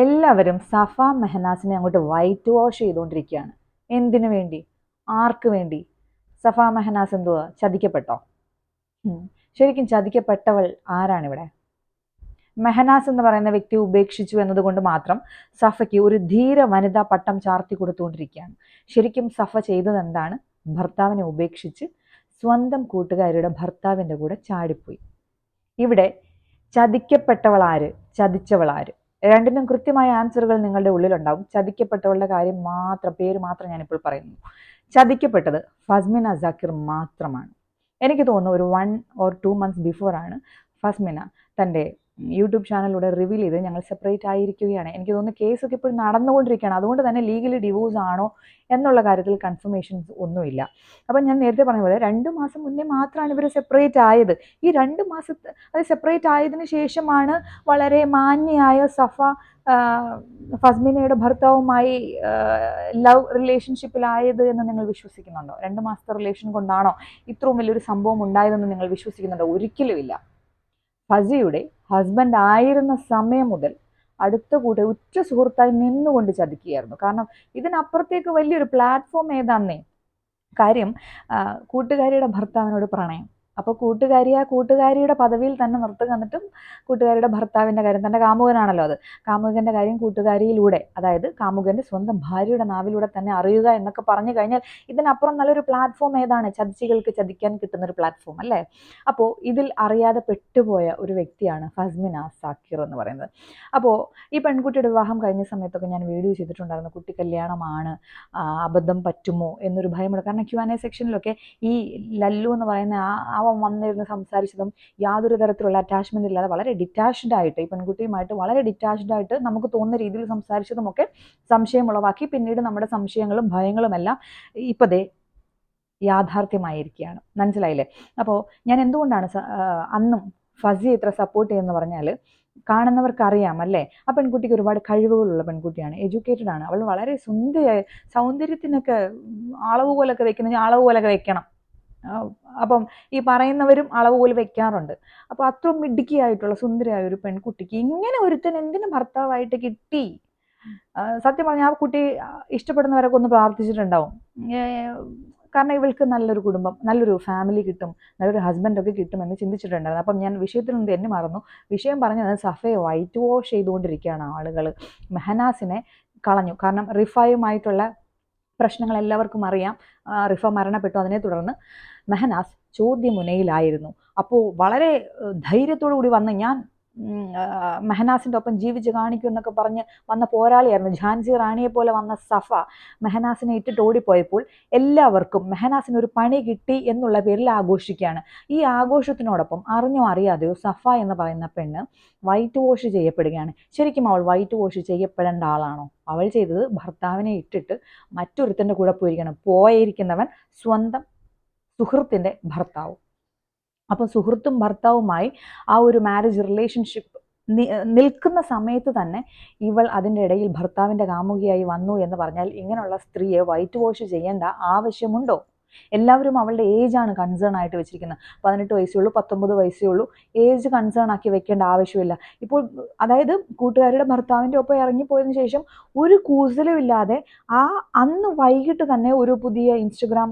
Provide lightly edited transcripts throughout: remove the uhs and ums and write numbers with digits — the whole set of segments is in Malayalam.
എല്ലാവരും സഫ മെഹനാസിനെ അങ്ങോട്ട് വൈറ്റ് വാഷ് ചെയ്തുകൊണ്ടിരിക്കുകയാണ്. എന്തിനു വേണ്ടി? ആർക്ക് വേണ്ടി? സഫ മെഹനാസ് എന്തുവാ, ചതിക്കപ്പെട്ടോ? ശരിക്കും ചതിക്കപ്പെട്ടവൾ ആരാണിവിടെ? മെഹനാസ് എന്ന് പറയുന്ന വ്യക്തി ഉപേക്ഷിച്ചു എന്നതുകൊണ്ട് മാത്രം സഫയ്ക്ക് ഒരു ധീര വനിതാ പട്ടം ചാർത്തി കൊടുത്തുകൊണ്ടിരിക്കുകയാണ്. ശരിക്കും സഫ ചെയ്തത് എന്താണ്? ഭർത്താവിനെ ഉപേക്ഷിച്ച് സ്വന്തം കൂട്ടുകാരിയുടെ ഭർത്താവിൻ്റെ കൂടെ ചാടിപ്പോയി. ഇവിടെ ചതിക്കപ്പെട്ടവൾ ആര്, ചതിച്ചവൾ ആര്? രണ്ടിനും കൃത്യമായ ആൻസറുകൾ നിങ്ങളുടെ ഉള്ളിലുണ്ടാവും. ചതിക്കപ്പെട്ടവളുടെ കാര്യം മാത്രം, പേര് മാത്രം ഞാനിപ്പോൾ പറയുന്നു. ചതിക്കപ്പെട്ടത് ഫസ്മിന ജാക്കിർ മാത്രമാണ്. എനിക്ക് തോന്നുന്നു ഒരു 1 or 2 months ബിഫോർ ആണ് ഫസ്മിന തൻ്റെ യൂട്യൂബ് ചാനലിലൂടെ റിവീൽ ചെയ്ത് ഞങ്ങൾ സെപ്പറേറ്റ് ആയിരിക്കുകയാണ്. എനിക്ക് തോന്നുന്നു കേസൊക്കെ ഇപ്പോൾ നടന്നുകൊണ്ടിരിക്കുകയാണ്. അതുകൊണ്ട് തന്നെ ലീഗലി ഡിവോഴ്സ് ആണോ എന്നുള്ള കാര്യത്തിൽ കൺഫർമേഷൻസ് ഒന്നുമില്ല. അപ്പം ഞാൻ നേരത്തെ പറഞ്ഞ പോലെ 2 മാസം മുന്നേ മാത്രമാണ് ഇവർ സെപ്പറേറ്റ് ആയത്. ഈ 2 മാസത്തെ അത് സെപ്പറേറ്റ് ആയതിനു ശേഷമാണ് വളരെ മാന്യയായ സഫ ഫസ്മിനയുടെ ഭർത്താവുമായി ലവ് റിലേഷൻഷിപ്പിലായത് എന്ന് നിങ്ങൾ വിശ്വസിക്കുന്നുണ്ടോ? 2 മാസത്തെ റിലേഷൻ കൊണ്ടാണോ ഇത്രയും വലിയൊരു സംഭവം ഉണ്ടായതെന്ന് നിങ്ങൾ വിശ്വസിക്കുന്നുണ്ടോ? ഒരിക്കലുമില്ല. ഫസിയുടെ ഹസ്ബൻഡ് ആയിരുന്ന സമയം മുതൽ അടുത്ത ഉറ്റ സുഹൃത്തായി നിന്നുകൊണ്ട് ചതിക്കുകയായിരുന്നു. കാരണം ഇതിനപ്പുറത്തേക്ക് വലിയൊരു പ്ലാറ്റ്ഫോം ഏതാന്നേ? കാര്യം കൂട്ടുകാരിയുടെ ഭർത്താവിനോട് പ്രണയം. അപ്പോൾ കൂട്ടുകാരിയുടെ പദവിയിൽ തന്നെ നിർത്തുക, എന്നിട്ടും കൂട്ടുകാരിയുടെ ഭർത്താവിൻ്റെ കാര്യം, തൻ്റെ കാമുകനാണല്ലോ അത്, കാമുകൻ്റെ കാര്യം കൂട്ടുകാരിയിലൂടെ, അതായത് കാമുകൻ്റെ സ്വന്തം ഭാര്യയുടെ നാവിലൂടെ തന്നെ അറിയുക എന്നൊക്കെ പറഞ്ഞു കഴിഞ്ഞാൽ ഇതിനപ്പുറം നല്ലൊരു പ്ലാറ്റ്ഫോം ഏതാണ്? ചതിച്ചികൾക്ക് ചതിക്കാൻ കിട്ടുന്നൊരു പ്ലാറ്റ്ഫോം അല്ലേ? അപ്പോൾ ഇതിൽ അറിയാതെ പെട്ടുപോയ ഒരു വ്യക്തിയാണ് ഫസ്മിന സാക്കിർ എന്ന് പറയുന്നത്. അപ്പോൾ ഈ പെൺകുട്ടിയുടെ വിവാഹം കഴിഞ്ഞ സമയത്തൊക്കെ ഞാൻ വീഡിയോ ചെയ്തിട്ടുണ്ടായിരുന്നു. കുട്ടി കല്യാണമാണ്, അബദ്ധം പറ്റുമോ എന്നൊരു ഭയമുണ്ട്. കാരണം Q&A സെക്ഷനിലൊക്കെ ഈ ലല്ലു എന്ന് പറയുന്ന അവൻ വന്നിരുന്ന് സംസാരിച്ചതും യാതൊരു തരത്തിലുള്ള അറ്റാച്ച്മെന്റ് ഇല്ലാതെ വളരെ ഡിറ്റാച്ച്ഡ് ആയിട്ട്, ഈ പെൺകുട്ടിയുമായിട്ട് വളരെ ഡിറ്റാച്ച്ഡ് ആയിട്ട് നമുക്ക് തോന്നുന്ന രീതിയിൽ സംസാരിച്ചതുമൊക്കെ സംശയമുളവാക്കി. പിന്നീട് നമ്മുടെ സംശയങ്ങളും ഭയങ്ങളും എല്ലാം ഇപ്പതേ യാഥാർത്ഥ്യമായിരിക്കുകയാണ്. മനസ്സിലായില്ലേ? അപ്പോൾ ഞാൻ എന്തുകൊണ്ടാണ് അന്നും ഫസിയെ ഇത്ര സപ്പോർട്ട് ചെയ്യുമെന്ന് പറഞ്ഞാൽ, കാണുന്നവർക്ക് അറിയാം അല്ലേ, ആ പെൺകുട്ടിക്ക് ഒരുപാട് കഴിവുകളുള്ള പെൺകുട്ടിയാണ്, എഡ്യൂക്കേറ്റഡ് ആണ്, അവൾ വളരെ സുന്ദരിയായ, സൗന്ദര്യത്തിനൊക്കെ അളവ് പോലൊക്കെ വെക്കുന്ന അളവ് പോലൊക്കെ വെക്കണം. അപ്പം ഈ പറയുന്നവരും അളവ് പോലെ വെക്കാറുണ്ട്. അപ്പോൾ അത്ര മിടുക്കിയായിട്ടുള്ള സുന്ദരിയായ ഒരു പെൺകുട്ടിക്ക് ഇങ്ങനെ ഒരുത്തൻ എന്തിനു ഭർത്താവായിട്ട് കിട്ടി? സത്യം പറഞ്ഞാൽ ആ കുട്ടി ഇഷ്ടപ്പെടുന്നവരൊക്കെ ഒന്ന് പ്രാർത്ഥിച്ചിട്ടുണ്ടാവും. കാരണം ഇവൾക്ക് നല്ലൊരു കുടുംബം, നല്ലൊരു ഫാമിലി കിട്ടും, നല്ലൊരു ഹസ്ബൻഡൊക്കെ കിട്ടുമെന്ന് ചിന്തിച്ചിട്ടുണ്ടായിരുന്നു. അപ്പം ഞാൻ വിഷയത്തിൽ നിന്ന് തന്നെ മറന്നു. വിഷയം പറഞ്ഞത് സഫയെ വൈറ്റ് വാഷ് ചെയ്തുകൊണ്ടിരിക്കുകയാണ് ആളുകൾ. മെഹനാസിനെ കളഞ്ഞു. കാരണം റിഫായുമായിട്ടുള്ള പ്രശ്നങ്ങൾ എല്ലാവർക്കും അറിയാം. റിഫ മരണപ്പെട്ടു. അതിനെ തുടർന്ന് മെഹനാസ് ചോദ്യമുനയിലായിരുന്നു. അപ്പോൾ വളരെ ധൈര്യത്തോടു കൂടി വന്ന് ഞാൻ മെഹനാസിൻ്റെ ഒപ്പം ജീവിച്ച് കാണിക്കും എന്നൊക്കെ പറഞ്ഞ് വന്ന പോരാളിയായിരുന്നു. ഝാൻസി റാണിയെ പോലെ വന്ന സഫ മെഹനാസിനെ ഇട്ടിട്ട് ഓടിപ്പോയപ്പോൾ എല്ലാവർക്കും മെഹനാസിന് ഒരു പണി കിട്ടി എന്നുള്ള പേരിൽ ആഘോഷിക്കുകയാണ്. ഈ ആഘോഷത്തിനോടൊപ്പം അറിഞ്ഞോ അറിയാതെയോ സഫ എന്ന് പറയുന്ന പെണ്ണ് വൈറ്റ് വാഷ് ചെയ്യപ്പെടുകയാണ്. ശരിക്കും അവൾ വൈറ്റ് വാഷ് ചെയ്യപ്പെടേണ്ട ആളാണോ? അവൾ ചെയ്തത് ഭർത്താവിനെ ഇട്ടിട്ട് മറ്റൊരുത്തൻ്റെ കൂടെ പോയിരിക്കുന്നവൻ സ്വന്തം സുഹൃത്തിൻ്റെ ഭർത്താവും. അപ്പോൾ സുഹൃത്തും ഭർത്താവുമായി ആ ഒരു മാരേജ് റിലേഷൻഷിപ്പ് നിൽക്കുന്ന സമയത്ത് തന്നെ ഇവൾ അതിൻ്റെ ഇടയിൽ ഭർത്താവിൻ്റെ കാമുകിയായി വന്നു എന്ന് പറഞ്ഞാൽ ഇങ്ങനെയുള്ള സ്ത്രീയെ വൈറ്റ് വാഷ് ചെയ്യേണ്ട ആവശ്യമുണ്ടോ? എല്ലാവരും അവളുടെ ഏജാണ് കൺസേൺ ആയിട്ട് വെച്ചിരിക്കുന്നത്. 18 വയസ്സേ ഉള്ളൂ, 19 വയസ്സേ ഉള്ളൂ. ഏജ് കൺസേൺ ആക്കി വെക്കേണ്ട ആവശ്യമില്ല. ഇപ്പോൾ അതായത് കൂട്ടുകാരുടെ ഭർത്താവിൻ്റെ ഒപ്പം ഇറങ്ങിപ്പോയതിനു ശേഷം ഒരു കൂസലും ഇല്ലാതെ അന്ന് വൈകിട്ട് തന്നെ ഒരു പുതിയ ഇൻസ്റ്റഗ്രാം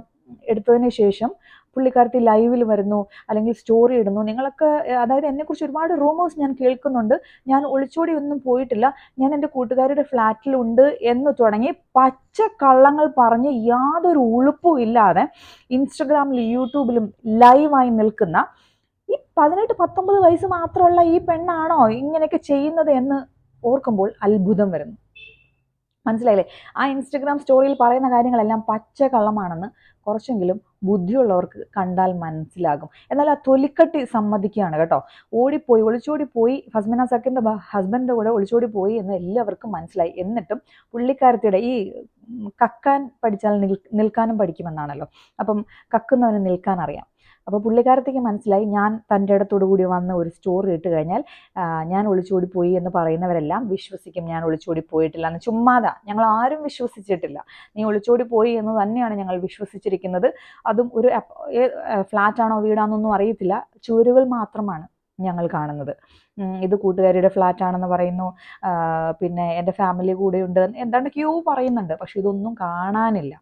എടുത്തതിന് ശേഷം പുള്ളിക്കാരത്തി ലൈവിൽ വരുന്നു, അല്ലെങ്കിൽ സ്റ്റോറി ഇടുന്നു. നിങ്ങളൊക്കെ അതായത് എന്നെക്കുറിച്ച് ഒരുപാട് റൂമേഴ്സ് ഞാൻ കേൾക്കുന്നുണ്ട്. ഞാൻ ഒളിച്ചോടി ഒന്നും പോയിട്ടില്ല, ഞാൻ എൻ്റെ കൂട്ടുകാരുടെ ഫ്ലാറ്റിലുണ്ട് എന്ന് തുടങ്ങി പച്ച കള്ളങ്ങൾ പറഞ്ഞ് യാതൊരു ഉളുപ്പും ഇല്ലാതെ ഇൻസ്റ്റഗ്രാമിലും യൂട്യൂബിലും ലൈവായി നിൽക്കുന്ന ഈ 18-19 വയസ്സ് മാത്രമുള്ള ഈ പെണ്ണാണോ ഇങ്ങനെയൊക്കെ ചെയ്യുന്നത് എന്ന് ഓർക്കുമ്പോൾ അത്ഭുതം വരുന്നു. മനസ്സിലായില്ലേ? ആ ഇൻസ്റ്റഗ്രാം സ്റ്റോറിയിൽ പറയുന്ന കാര്യങ്ങളെല്ലാം പച്ച കള്ളമാണെന്ന് കുറച്ചെങ്കിലും ബുദ്ധിയുള്ളവർക്ക് കണ്ടാൽ മനസ്സിലാകും. എന്നാൽ ആ തൊലിക്കട്ടി സമ്മതിക്കുകയാണ് കേട്ടോ. ഒളിച്ചോടി പോയി ഫസ്മിന സാക്കിറിൻ്റെ ഹസ്ബൻഡിൻ്റെ കൂടെ ഒളിച്ചോടി പോയി എന്ന് എല്ലാവർക്കും മനസ്സിലായി. എന്നിട്ടും പുള്ളിക്കാരത്തിയുടെ ഈ കക്കാൻ പഠിച്ചാൽ നിൽക്കാനും പഠിക്കുമെന്നാണല്ലോ. അപ്പം കക്കുന്നവന് നിൽക്കാൻ അറിയാം. അപ്പോൾ പുള്ളിക്കാരത്തേക്ക് മനസ്സിലായി, ഞാൻ തൻ്റെ ഇടത്തോടു കൂടി വന്ന് ഒരു സ്റ്റോറി ഇട്ട് കഴിഞ്ഞാൽ ഞാൻ ഒളിച്ചോടി പോയി എന്ന് പറയുന്നവരെല്ലാം വിശ്വസിക്കും ഞാൻ ഒളിച്ചോടി പോയിട്ടില്ല എന്ന്. ചുമ്മാതാ, ഞങ്ങൾ ആരും വിശ്വസിച്ചിട്ടില്ല. നീ ഒളിച്ചോടി പോയി എന്ന് തന്നെയാണ് ഞങ്ങൾ വിശ്വസിച്ചിരിക്കുന്നത്. അതും ഒരു ഫ്ലാറ്റാണോ വീടാണെന്നൊന്നും അറിയത്തില്ല, ചുവരുകൾ മാത്രമാണ്. ഞങ്ങൾ കാണുന്നത്. ഇത് കൂട്ടുകാരിയുടെ ഫ്ലാറ്റ് ആണെന്ന് പറയുന്നു, പിന്നെ എൻ്റെ ഫാമിലി കൂടെയുണ്ട് എന്താണ്ടൊക്കെയോ പറയുന്നുണ്ട്. പക്ഷെ ഇതൊന്നും കാണാനില്ല.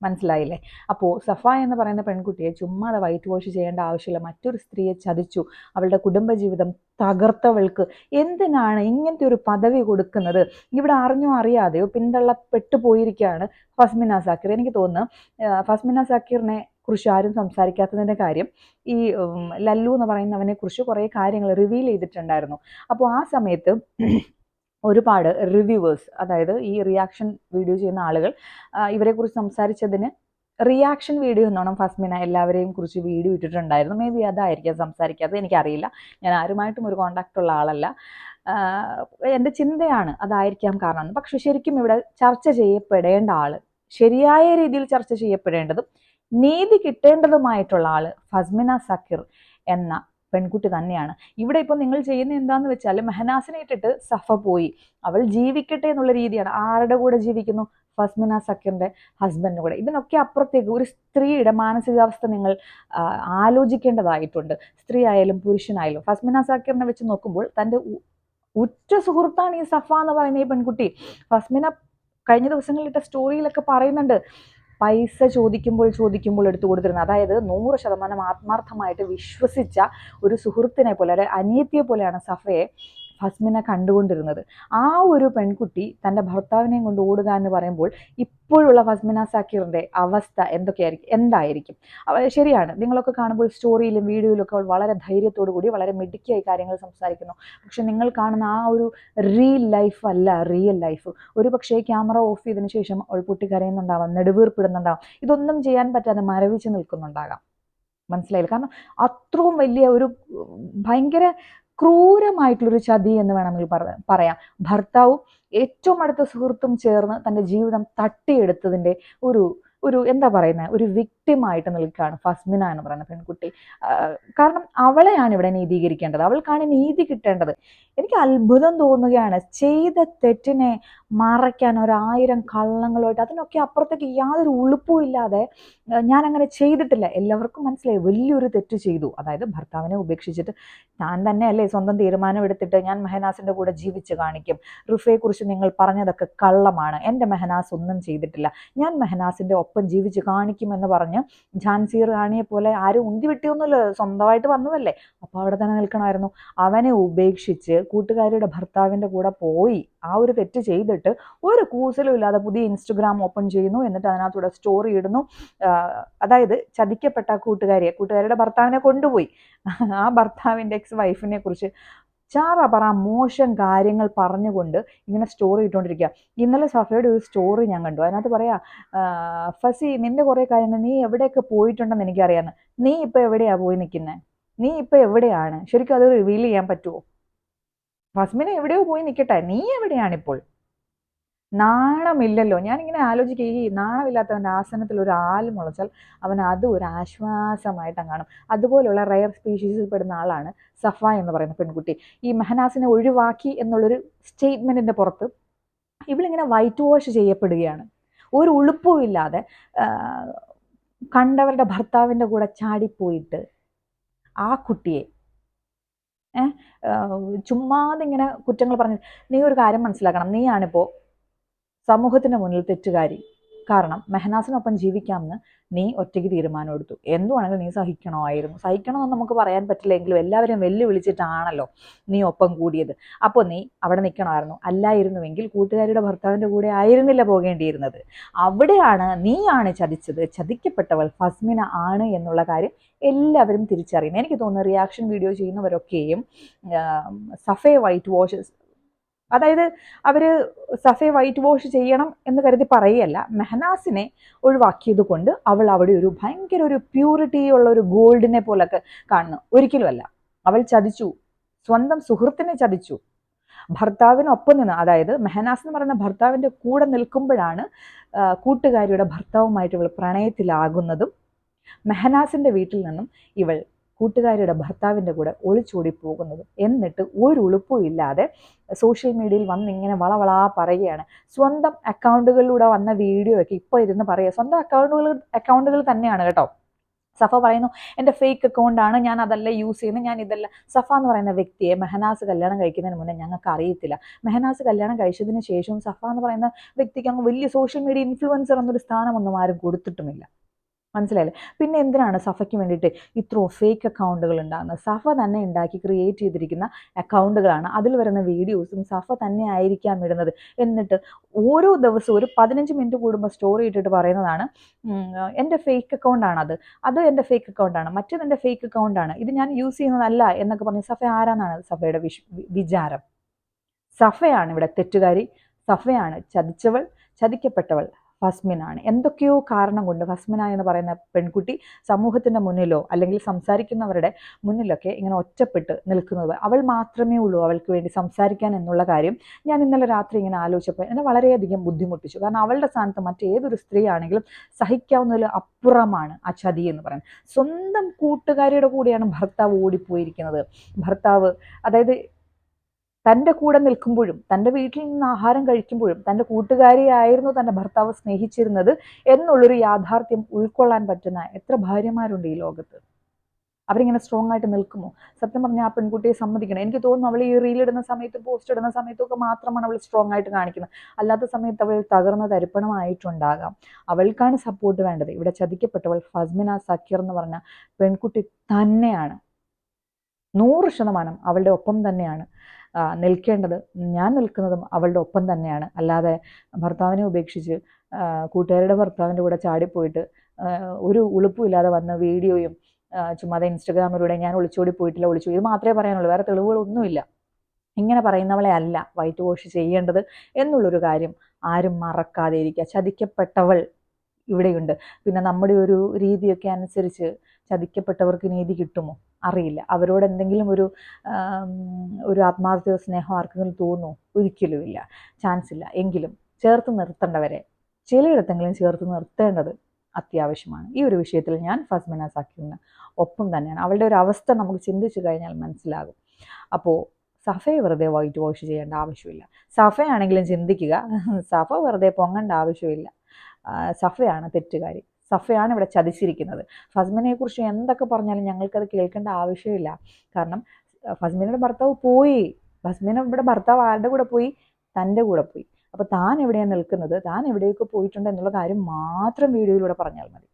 മനസ്സിലായില്ലേ? അപ്പോൾ സഫ എന്ന് പറയുന്ന പെൺകുട്ടിയെ ചുമ്മാതെ വൈറ്റ് വാഷ് ചെയ്യേണ്ട ആവശ്യമില്ല. മറ്റൊരു സ്ത്രീയെ ചതിച്ചു, അവളുടെ കുടുംബജീവിതം തകർത്തവൾക്ക് എന്തിനാണ് ഇങ്ങനത്തെ ഒരു പദവി കൊടുക്കുന്നത്? ഇവിടെ അറിഞ്ഞോ അറിയാതെയോ പിന്തള്ളപ്പെട്ടു പോയിരിക്കുകയാണ് ഫസ്മിന സാക്കിർ. എനിക്ക് തോന്നുന്നു ഫസ്മിന സാക്കിറിനെ കുറിച്ച് ആരും സംസാരിക്കാത്തതിൻ്റെ കാര്യം ഈ ലല്ലു എന്ന് പറയുന്നവനെ കുറിച്ച് കുറേ കാര്യങ്ങൾ റിവീൽ ചെയ്തിട്ടുണ്ടായിരുന്നു. അപ്പോൾ ആ സമയത്ത് ഒരുപാട് റിവ്യൂവേഴ്സ്, അതായത് ഈ റിയാക്ഷൻ വീഡിയോ ചെയ്യുന്ന ആളുകൾ ഇവരെക്കുറിച്ച് സംസാരിച്ചതിന് റിയാക്ഷൻ വീഡിയോ എന്നോണം ഫസ്മിന എല്ലാവരെയും കുറിച്ച് വീഡിയോ ഇട്ടിട്ടുണ്ടായിരുന്നു. മേ ബി അതായിരിക്കാം സംസാരിക്കാത്തത്, എനിക്കറിയില്ല. ഞാൻ ആരുമായിട്ടും ഒരു കോണ്ടാക്റ്റ് ഉള്ള ആളല്ല. എൻ്റെ ചിന്തയാണ് അതായിരിക്കാം കാരണം. പക്ഷെ ശരിക്കും ഇവിടെ ചർച്ച ചെയ്യപ്പെടേണ്ട ആള്, ശരിയായ രീതിയിൽ ചർച്ച ചെയ്യപ്പെടേണ്ടതും നീതി കിട്ടേണ്ടതുമായിട്ടുള്ള ആള് ഫസ്മിന സക്കീർ എന്ന പെൺകുട്ടി തന്നെയാണ്. ഇവിടെ ഇപ്പോൾ നിങ്ങൾ ചെയ്യുന്ന എന്താന്ന് വെച്ചാൽ മെഹനാസിനെ ഇട്ടിട്ട് സഫ പോയി, അവൾ ജീവിക്കട്ടെ എന്നുള്ള രീതിയാണ്. ആരുടെ കൂടെ ജീവിക്കുന്നു? ഫസ്മിന സക്കീറിന്റെ ഹസ്ബൻഡിന്റെ കൂടെ. ഇതിനൊക്കെ അപ്പുറത്തേക്ക് ഒരു സ്ത്രീയുടെ മാനസികാവസ്ഥ നിങ്ങൾ ആലോചിക്കേണ്ടതായിട്ടുണ്ട്. സ്ത്രീ ആയാലും പുരുഷനായാലും. ഫസ്മിന സക്കീറിനെ വെച്ച് നോക്കുമ്പോൾ തൻ്റെ ഉറ്റ സുഹൃത്താണ് ഈ സഫ എന്ന് പറയുന്ന ഈ പെൺകുട്ടി. ഫസ്മിന കഴിഞ്ഞ ദിവസങ്ങളിലിട്ട സ്റ്റോറിയിലൊക്കെ പറയുന്നുണ്ട്, പൈസ ചോദിക്കുമ്പോൾ എടുത്തു കൊടുത്തിരുന്നത്. അതായത് 100% ആത്മാർത്ഥമായിട്ട് വിശ്വസിച്ച ഒരു സുഹൃത്തിനെ പോലെ, ഒരു അനിയത്തിയെ പോലെയാണ് സഫയെ ഫസ്മിന കണ്ടുകൊണ്ടിരുന്നത്. ആ ഒരു പെൺകുട്ടി തൻ്റെ ഭർത്താവിനെയും കൊണ്ട് ഓടുക എന്ന് പറയുമ്പോൾ ഇപ്പോഴുള്ള ഫസ്മിന സാക്കിറിൻ്റെ അവസ്ഥ എന്തായിരിക്കും? ശരിയാണ്, നിങ്ങളൊക്കെ കാണുമ്പോൾ സ്റ്റോറിയിലും വീഡിയോയിലും ഒക്കെ വളരെ ധൈര്യത്തോടു കൂടി വളരെ മിടുക്കിയായി കാര്യങ്ങൾ സംസാരിക്കുന്നു. പക്ഷെ നിങ്ങൾ കാണുന്ന ആ ഒരു ലൈഫ് അല്ല റിയൽ ലൈഫ്. ഒരു പക്ഷേ ക്യാമറ ഓഫ് ചെയ്തതിനു ശേഷം അവൾ പൊട്ടിക്കരയുന്നുണ്ടാവാം, നെടുവീർപ്പിടുന്നുണ്ടാവാം, ഇതൊന്നും ചെയ്യാൻ പറ്റാതെ മരവിച്ച് നിൽക്കുന്നുണ്ടാകാം. മനസ്സിലായില്ല? കാരണം അത്രയും വലിയ ഒരു ഭയങ്കര ക്രൂരമായിട്ടുള്ളൊരു ചതി എന്ന് വേണമെങ്കിൽ പറയാം. ഭർത്താവും ഏറ്റവും അടുത്ത സുഹൃത്തും ചേർന്ന് തൻ്റെ ജീവിതം തട്ടിയെടുത്തതിൻ്റെ ഒരു ഒരു എന്താ പറയുന്നത്, ഒരു വിക്ടിമായിട്ട് നിൽക്കുകയാണ് ഫസ്മിന എന്ന് പറയുന്ന പെൺകുട്ടി. കാരണം അവളെയാണ് ഇവിടെ നീതീകരിക്കേണ്ടത്, അവൾക്കാണ് നീതി കിട്ടേണ്ടത്. എനിക്ക് അത്ഭുതം തോന്നുകയാണ്, ചെയ്ത തെറ്റിനെ മറയ്ക്കാൻ 1000 കള്ളങ്ങളുമായിട്ട്, അതിനൊക്കെ അപ്പുറത്തേക്ക് യാതൊരു ഉളുപ്പും ഇല്ലാതെ ഞാൻ അങ്ങനെ ചെയ്തിട്ടില്ല. എല്ലാവർക്കും മനസ്സിലായി വലിയൊരു തെറ്റ് ചെയ്തു. അതായത് ഭർത്താവിനെ ഉപേക്ഷിച്ചിട്ട് താൻ തന്നെ അല്ലേ സ്വന്തം തീരുമാനം എടുത്തിട്ട് ഞാൻ മെഹനാസിൻ്റെ കൂടെ ജീവിച്ച് കാണിക്കും, റുഫയെക്കുറിച്ച് നിങ്ങൾ പറഞ്ഞതൊക്കെ കള്ളമാണ്, എൻ്റെ മെഹനാസ് ഒന്നും ചെയ്തിട്ടില്ല, ഞാൻ മെഹനാസിൻ്റെ ഒപ്പം ജീവിച്ച് കാണിക്കുമെന്ന് പറഞ്ഞ് ഝാൻസി റാണിയെ പോലെ ആരും ഉന്തി വിട്ടിയൊന്നുമില്ല, സ്വന്തമായിട്ട് വന്നതല്ലേ. അപ്പോൾ അവിടെ തന്നെ നിൽക്കണമായിരുന്നു. അവനെ ഉപേക്ഷിച്ച് കൂട്ടുകാരിയുടെ ഭർത്താവിൻ്റെ കൂടെ പോയി ആ ഒരു തെറ്റ് ചെയ്തിട്ട് ഒരു കൂസലും ഇല്ലാതെ പുതിയ ഇൻസ്റ്റഗ്രാം ഓപ്പൺ ചെയ്യുന്നു, എന്നിട്ട് അതിനകത്തൂടെ സ്റ്റോറി ഇടുന്നു. അതായത് ചതിക്കപ്പെട്ട കൂട്ടുകാരിയുടെ ഭർത്താവിനെ കൊണ്ടുപോയി ആ ഭർത്താവിൻ്റെ എക്സ് വൈഫിനെ കുറിച്ച് പറ മോശം കാര്യങ്ങൾ പറഞ്ഞുകൊണ്ട് ഇങ്ങനെ സ്റ്റോറി ഇട്ടുകൊണ്ടിരിക്കുക. ഇന്നലെ സഫയുടെ ഒരു സ്റ്റോറി ഞാൻ കണ്ടു. അതിനകത്ത് പറയാ, ഫസി നിന്റെ കുറേ കാര്യങ്ങൾ നീ എവിടെയൊക്കെ പോയിട്ടുണ്ടെന്ന് എനിക്കറിയാമെന്ന്. നീ ഇപ്പൊ എവിടെയാ പോയി നിൽക്കുന്നത്? നീ ഇപ്പൊ എവിടെയാണ്? ശരിക്കും അത് റിവീൽ ചെയ്യാൻ പറ്റുമോ? ഫസ്മിന എവിടെയോ പോയി നിൽക്കട്ടെ, നീ എവിടെയാണിപ്പോൾ? നാണമില്ലല്ലോ. ഞാനിങ്ങനെ ആലോചിക്കുക, ഈ നാണമില്ലാത്തവൻ്റെ ആസനത്തിൽ ഒരു ആൽ മുളച്ചാൽ അവൻ അത് ഒരു ആശ്വാസമായിട്ട് കാണും. അതുപോലെയുള്ള റയർ സ്പീഷീസിൽ പെടുന്ന ആളാണ് സഫ എന്ന് പറയുന്ന പെൺകുട്ടി. ഈ മെഹനാസിനെ ഒഴിവാക്കി എന്നുള്ളൊരു സ്റ്റേറ്റ്മെൻറ്റിൻ്റെ പുറത്ത് ഇവളിങ്ങനെ വൈറ്റ് വാഷ് ചെയ്യപ്പെടുകയാണ്. ഒരു ഉളുപ്പും ഇല്ലാതെ കണ്ടവരുടെ ഭർത്താവിൻ്റെ കൂടെ ചാടിപ്പോയിട്ട് ആ കുട്ടിയെ ചുമ്മാതെ ഇങ്ങനെ കുറ്റങ്ങൾ പറഞ്ഞു. നീ ഒരു കാര്യം മനസ്സിലാക്കണം, നീയാണിപ്പോൾ സമൂഹത്തിന് മുന്നിൽ തെറ്റുകാരി. കാരണം മെഹനാസിനൊപ്പം ജീവിക്കാമെന്ന് നീ ഒറ്റയ്ക്ക് തീരുമാനം എടുത്തു. എന്തുവാണെങ്കിലും നീ സഹിക്കണമെന്ന് നമുക്ക് പറയാൻ പറ്റില്ലെങ്കിലും എല്ലാവരും വെല്ലുവിളിച്ചിട്ടാണല്ലോ നീ ഒപ്പം കൂടിയത്. അപ്പോൾ നീ അവിടെ നിൽക്കണമായിരുന്നു. അല്ലായിരുന്നുവെങ്കിൽ കൂട്ടുകാരിയുടെ ഭർത്താവിൻ്റെ കൂടെ ആയിരുന്നില്ല പോകേണ്ടിയിരുന്നത്. അവിടെയാണ് നീയാണ് ചതിച്ചത്. ചതിക്കപ്പെട്ടവൾ ഫസ്മിന ആണ് എന്നുള്ള കാര്യം എല്ലാവരും തിരിച്ചറിയുന്നു. എനിക്ക് തോന്നുന്നു റിയാക്ഷൻ വീഡിയോ ചെയ്യുന്നവരൊക്കെയും സഫയെ വൈറ്റ് വാഷ്, അതായത് അവർ സഫയെ വൈറ്റ് വാഷ് ചെയ്യണം എന്ന് കരുതി പറയുകയല്ല, മെഹനാസിനെ ഒഴിവാക്കിയത് കൊണ്ട് അവൾ അവിടെ ഒരു ഭയങ്കര ഒരു പ്യൂരിറ്റി ഉള്ള ഒരു ഗോൾഡിനെ പോലൊക്കെ കാണുന്നു. ഒരിക്കലുമല്ല. അവൾ ചതിച്ചു, സ്വന്തം സുഹൃത്തിനെ ചതിച്ചു. ഭർത്താവിനൊപ്പം നിന്ന്, അതായത് മെഹനാസ് എന്ന് പറയുന്ന ഭർത്താവിൻ്റെ കൂടെ നിൽക്കുമ്പോഴാണ് കൂട്ടുകാരിയുടെ ഭർത്താവുമായിട്ട് ഇവൾ പ്രണയത്തിലാകുന്നതും മെഹനാസിൻ്റെ വീട്ടിൽ നിന്നും ഇവൾ കൂട്ടുകാരിയുടെ ഭർത്താവിൻ്റെ കൂടെ ഒളിച്ചോടി പോകുന്നത്. എന്നിട്ട് ഒരു ഉളുപ്പും ഇല്ലാതെ സോഷ്യൽ മീഡിയയിൽ വന്ന് ഇങ്ങനെ വളവളാ പറയുകയാണ്. സ്വന്തം അക്കൗണ്ടുകളിലൂടെ വന്ന വീഡിയോ ഒക്കെ ഇപ്പോൾ ഇരുന്ന് പറയുക. സ്വന്തം അക്കൗണ്ടുകൾ തന്നെയാണ് കേട്ടോ. സഫ പറയുന്നു എൻ്റെ ഫേക്ക് അക്കൗണ്ടാണ്, ഞാൻ അതല്ല യൂസ് ചെയ്യുന്നത്, ഞാൻ ഇതല്ല. സഫ എന്ന് പറയുന്ന വ്യക്തിയെ മെഹനാസ് കല്യാണം കഴിക്കുന്നതിന് മുന്നേ ഞങ്ങൾക്ക് അറിയത്തില്ല. മെഹനാസ് കല്യാണം കഴിച്ചതിന് ശേഷവും സഫ എന്ന് പറയുന്ന വ്യക്തിക്ക് അങ്ങ് വലിയ സോഷ്യൽ മീഡിയ ഇൻഫ്ലുവൻസർ എന്നൊരു സ്ഥാനമൊന്നും ആരും കൊടുത്തിട്ടുമില്ല. മനസ്സിലായില്ലേ? പിന്നെ എന്തിനാണ് സഫയ്ക്ക് വേണ്ടിയിട്ട് ഇത്രയും ഫേക്ക് അക്കൗണ്ടുകൾ ഉണ്ടാകുന്നത്? സഫ തന്നെ ഉണ്ടാക്കി ക്രിയേറ്റ് ചെയ്തിരിക്കുന്ന അക്കൗണ്ടുകളാണ്. അതിൽ വരുന്ന വീഡിയോസും സഫ തന്നെ ആയിരിക്കാം ഇടുന്നത്. എന്നിട്ട് ഓരോ ദിവസവും ഒരു 15 മിനിറ്റ് കൂടുമ്പോൾ സ്റ്റോറി ഇട്ടിട്ട് പറയുന്നതാണ് എൻ്റെ ഫേക്ക് അക്കൗണ്ടാണ് അത് എൻ്റെ ഫേക്ക് അക്കൗണ്ടാണ്, മറ്റേത് എൻ്റെ ഫേക്ക് അക്കൗണ്ടാണ്, ഇത് ഞാൻ യൂസ് ചെയ്യുന്നതല്ല എന്നൊക്കെ പറഞ്ഞ് സഫ ആരാന്നാണ് സഫയുടെ വിചാരം? സഫയാണ് ഇവിടെ തെറ്റുകാരി, സഫയാണ് ചതിച്ചവൾ, ചതിക്കപ്പെട്ടവൾ ഫസ്മിനാണ്. എന്തൊക്കെയോ കാരണം കൊണ്ട് ഫസ്മിന എന്ന് പറയുന്ന പെൺകുട്ടി സമൂഹത്തിൻ്റെ മുന്നിലോ അല്ലെങ്കിൽ സംസാരിക്കുന്നവരുടെ മുന്നിലൊക്കെ ഇങ്ങനെ ഒറ്റപ്പെട്ട് നിൽക്കുന്നത്. അവൾ മാത്രമേ ഉള്ളൂ അവൾക്ക് വേണ്ടി സംസാരിക്കാൻ എന്നുള്ള കാര്യം ഞാൻ ഇന്നലെ രാത്രി ഇങ്ങനെ ആലോചിച്ചപ്പോൾ എന്നെ വളരെയധികം ബുദ്ധിമുട്ടിച്ചു. കാരണം അവളുടെ സ്ഥാനത്ത് മറ്റേതൊരു സ്ത്രീ ആണെങ്കിലും സഹിക്കാവുന്നതിൽ അപ്പുറമാണ് ആ ചതി എന്ന് പറയുന്നത്. സ്വന്തം കൂട്ടുകാരിയുടെ കൂടെയാണ് ഭർത്താവ് ഓടിപ്പോയിരിക്കുന്നത്. ഭർത്താവ് അതായത് തൻ്റെ കൂടെ നിൽക്കുമ്പോഴും തൻ്റെ വീട്ടിൽ നിന്ന് ആഹാരം കഴിക്കുമ്പോഴും തൻ്റെ കൂട്ടുകാരിയായിരുന്നു തൻ്റെ ഭർത്താവ് സ്നേഹിച്ചിരുന്നത് എന്നുള്ളൊരു യാഥാർത്ഥ്യം ഉൾക്കൊള്ളാൻ പറ്റുന്ന എത്ര ഭാര്യമാരുണ്ട് ഈ ലോകത്ത്? അവരിങ്ങനെ സ്ട്രോങ് ആയിട്ട് നിൽക്കുമോ? സത്യം പറഞ്ഞാൽ ആ പെൺകുട്ടിയെ സമ്മതിക്കണം. എനിക്ക് തോന്നുന്നു അവൾ ഈ റീലിടുന്ന സമയത്തും പോസ്റ്റ് ഇടുന്ന സമയത്തൊക്കെ മാത്രമാണ് അവൾ സ്ട്രോങ് ആയിട്ട് കാണിക്കുന്നത്. അല്ലാത്ത സമയത്ത് അവൾ തകർന്ന തരിപ്പണമായിട്ടുണ്ടാകാം. അവൾക്കാണ് സപ്പോർട്ട് വേണ്ടത്. ഇവിടെ ചതിക്കപ്പെട്ടവൾ ഫസ്മിന സക്കീർ എന്ന് പറഞ്ഞ പെൺകുട്ടി തന്നെയാണ്. 100% അവളുടെ ഒപ്പം തന്നെയാണ് നിൽക്കേണ്ടത്. ഞാൻ നിൽക്കുന്നതും അവളുടെ ഒപ്പം തന്നെയാണ്. അല്ലാതെ ഭർത്താവിനെ ഉപേക്ഷിച്ച് കൂട്ടുകാരുടെ ഭർത്താവിൻ്റെ കൂടെ ചാടിപ്പോയിട്ട് ഒരു ഉളുപ്പുമില്ലാതെ വന്ന വീഡിയോയും ചുമ്മാതെ ഇൻസ്റ്റഗ്രാമിലൂടെ ഞാൻ ഒളിച്ചോടി പോയിട്ടില്ല, ഇത് മാത്രമേ പറയാനുള്ളൂ, വേറെ തെളിവുകളൊന്നുമില്ല. ഇങ്ങനെ പറയുന്നവളെ അല്ല വൈറ്റ് വാഷ് ചെയ്യേണ്ടത് എന്നുള്ളൊരു കാര്യം ആരും മറക്കാതെ ഇരിക്കുക. ചതിക്കപ്പെട്ടവൾ ഇവിടെയുണ്ട്. പിന്നെ നമ്മുടെ ഒരു രീതിയൊക്കെ അനുസരിച്ച് ചതിക്കപ്പെട്ടവർക്ക് നീതി കിട്ടുമോ? അറിയില്ല. അവരോട് എന്തെങ്കിലും ഒരു ആത്മാർത്ഥയോ സ്നേഹം ആർക്കെങ്കിലും തോന്നുമോ? ഒരിക്കലുമില്ല, ചാൻസ് ഇല്ല. എങ്കിലും ചേർത്ത് നിർത്തേണ്ടവരെ ചിലയിടത്തെങ്കിലും ചേർത്ത് നിർത്തേണ്ടത് അത്യാവശ്യമാണ്. ഈ ഒരു വിഷയത്തിൽ ഞാൻ ഫസ്മിന സക്കീറിന് ഒപ്പം തന്നെയാണ്. അവളുടെ ഒരു അവസ്ഥ നമുക്ക് ചിന്തിച്ചു കഴിഞ്ഞാൽ മനസ്സിലാകും. അപ്പോൾ സഫയെ വെറുതെ വൈറ്റ് വാഷ് ചെയ്യേണ്ട ആവശ്യമില്ല. സഫയാണെങ്കിലും ചിന്തിക്കുക, സഫ വെറുതെ പൊങ്ങേണ്ട ആവശ്യമില്ല. സഫയാണ് തെറ്റുകാരി, സഫയാണ് ഇവിടെ ചതിച്ചിരിക്കുന്നത്. ഫസ്മിനെക്കുറിച്ച് എന്തൊക്കെ പറഞ്ഞാലും ഞങ്ങൾക്കത് കേൾക്കേണ്ട ആവശ്യമില്ല. കാരണം ഫസ്മിനയുടെ ഭർത്താവ് പോയി. ഫസ്മിന ഇവിടെ ഭർത്താവ് ആരുടെ കൂടെ പോയി? തൻ്റെ കൂടെ പോയി. അപ്പോൾ താൻ എവിടെയാണ് നിൽക്കുന്നത്, താൻ എവിടെയൊക്കെ പോയിട്ടുണ്ട് എന്നുള്ള കാര്യം മാത്രം വീഡിയോയിലൂടെ പറഞ്ഞാൽ മതി.